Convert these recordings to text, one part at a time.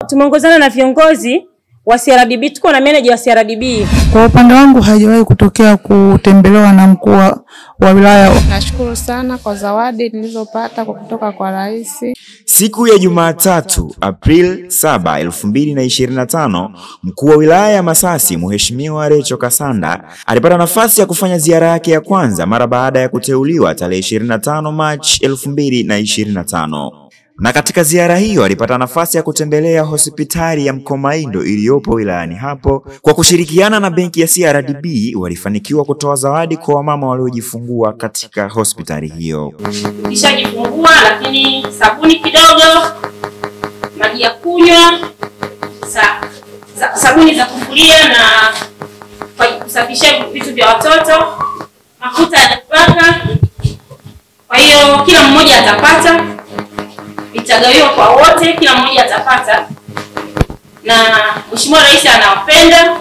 Tumeongozana na viongozi wa CRDB, tuko na manager wa CRDB. Kwa upande wangu haijawahi kutokea kutembelewa na mkuu wa wilaya. Nashukuru sana kwa zawadi nilizopata kutoka kwa rais. Siku ya Jumatatu, April 7, 2025, mkuu wa wilaya ya Masasi Mheshimiwa Rachel Kasanda alipata nafasi ya kufanya ziara yake ya kwanza mara baada ya kuteuliwa tarehe 25 Machi 2025. Na katika ziara hiyo alipata nafasi ya kutembelea hospitali ya Mkomaindo iliyopo wilayani hapo. Kwa kushirikiana na benki ya CRDB walifanikiwa kutoa zawadi kwa wamama waliojifungua katika hospitali hiyo. Ukishajifungua lakini sabuni kidogo, maji ya kunywa, sabuni za kufulia na kusafisha vitu vya watoto, mafuta ya kupaka. Kwa hiyo kila mmoja atapata, itagawiwa kwa wote, kila mmoja atapata. Na Mheshimiwa Rais anawapenda,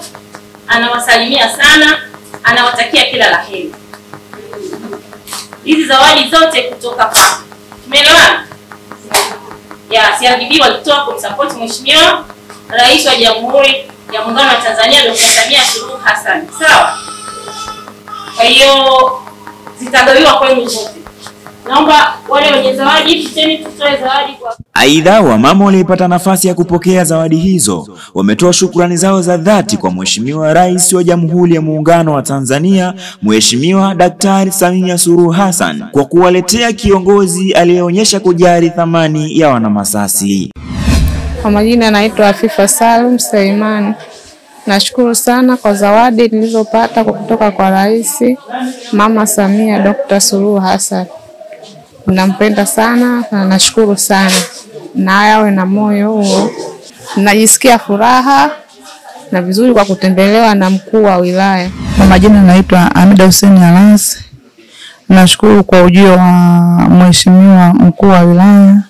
anawasalimia sana, anawatakia kila la heri. Hizi zawadi zote kutoka kwa tumeelewana? Ya CRDB walitoa kumsupport Mheshimiwa Rais wa Jamhuri ya Muungano wa Tanzania Dr. Samia Suluhu Hassan. Sawa? Kwa hiyo zitagawiwa kwenu wote. Naomba wale wenye zawadi kiteni tutoe zawadi kwa. Aidha, wamama walipata nafasi ya kupokea zawadi hizo wametoa shukrani zao za dhati kwa Mheshimiwa Rais wa Jamhuri ya Muungano wa Tanzania Mheshimiwa Daktari Samia Suluhu Hassan kwa kuwaletea kiongozi aliyeonyesha kujali thamani ya wanamasasi. Kwa majina naitwa Afifa Salum Seimani. Nashukuru sana kwa zawadi nilizopata kutoka kwa Rais Mama Samia Dr. Suluhu Hassan. Nampenda sana na nashukuru sana. Na yawe na moyo huo. Najisikia furaha na vizuri kwa kutembelewa na mkuu wa wilaya. Kwa majina naitwa Amida Hussein Alans. Nashukuru kwa ujio wa Mheshimiwa mkuu wa wilaya.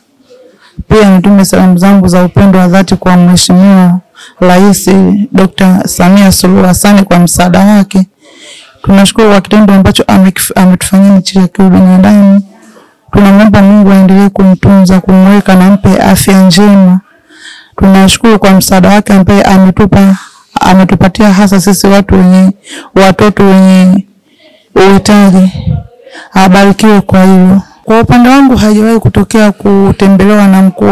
Pia nitume salamu zangu za upendo wa dhati kwa Mheshimiwa Rais Dr. Samia Suluhu Hassan kwa msaada wake. Tunashukuru kwa kitendo ambacho ametufanyia nchi ya kibinadamu. Tunamwomba Mungu aendelee kumtunza, kumweka na mpe afya njema. Tunashukuru kwa msaada wake ambaye ametupatia hasa sisi watoto wenye uhitaji. Abarikiwe kwa hilo. Kwa upande wangu haijawahi kutokea kutembelewa na mkuu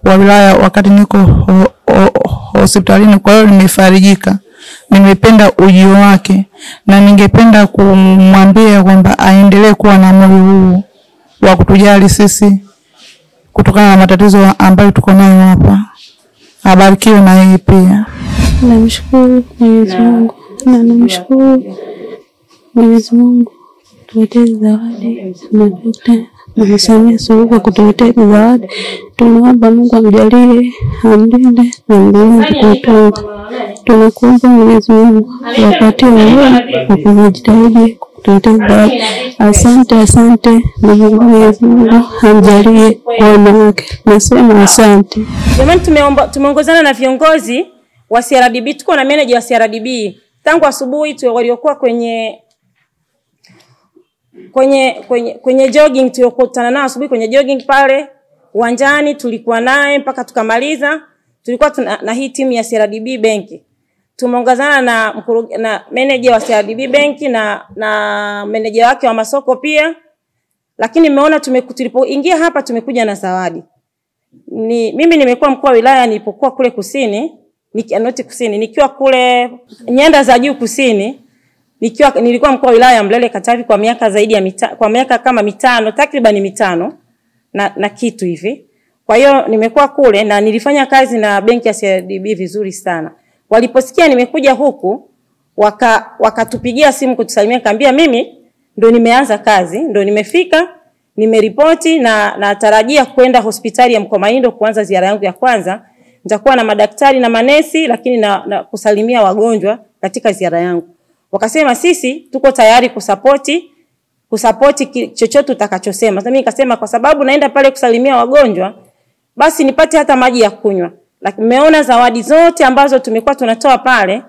wa wilaya wakati niko hospitalini, kwa hiyo nimefarijika. Nimependa ujio wake na ningependa kumwambia kwamba aendelee kuwa na moyo huu wa kutujali sisi kutokana na matatizo ambayo tuko nayo hapa. Abarikiwe na yeye pia. Namshukuru Mwenyezi Mungu na namshukuru Mwenyezi Mungu kutuletea zawadi na Dr. Mama Samia Suluhu kwa kutuletea zawadi. Tunaomba Mungu amjalie, amlinde na amlinde kutunza. Tunakuomba Mwenyezi Mungu awapatie wema kwa kujitahidi kutuletea zawadi. Asante na Mwenyezi Mungu amjalie wema wake. Nasema asante. Jamani, tumeongozana na viongozi wa CRDB, tuko na manager wa CRDB. Tangu asubuhi waliokuwa kwenye jogging, tulikutana nao asubuhi kwenye jogging pale uwanjani, tulikuwa naye mpaka tukamaliza. Tulikuwa na hii timu ya CRDB benki. Tumeongozana na manager wa CRDB benki na manager wake wa masoko pia. Lakini nimeona tulipoingia hapa tumekuja na zawadi. Mimi nimekuwa mkuu wa wilaya nilipokuwa kule kusini, nikiwa kule nyanda za juu kusini. Nilikuwa mkuu wa wilaya ya Mlele Katavi kwa miaka zaidi ya kwa miaka kama 5, takriban 5 na kitu hivi. Kwa hiyo nimekuwa kule na nilifanya kazi na benki ya CRDB vizuri sana. Waliposikia nimekuja huku wakatupigia simu kutusalimia, kaambia mimi ndo nimeanza kazi, ndo nimefika, nimeripoti na natarajia kwenda hospitali ya Mkomaindo kuanza ziara yangu ya kwanza. Nitakuwa na madaktari na manesi, lakini na kusalimia wagonjwa katika ziara yangu. Wakasema sisi tuko tayari kusapoti chochote utakachosema. Sasa mimi nikasema kwa sababu naenda pale kusalimia wagonjwa, basi nipate hata maji ya kunywa. Lakini nimeona zawadi zote ambazo tumekuwa tunatoa pale,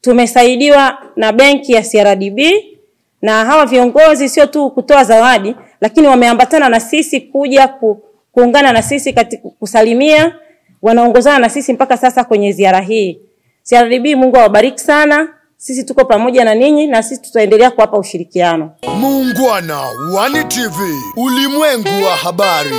tumesaidiwa na benki ya CRDB, na hawa viongozi sio tu kutoa zawadi, lakini wameambatana na sisi kuja kuungana na sisi katika kusalimia wanaongozana na sisi mpaka sasa kwenye ziara hii. CRDB Mungu awabariki sana. Sisi tuko pamoja na ninyi na sisi tutaendelea kuwapa ushirikiano. Muungwana One TV, ulimwengu wa habari.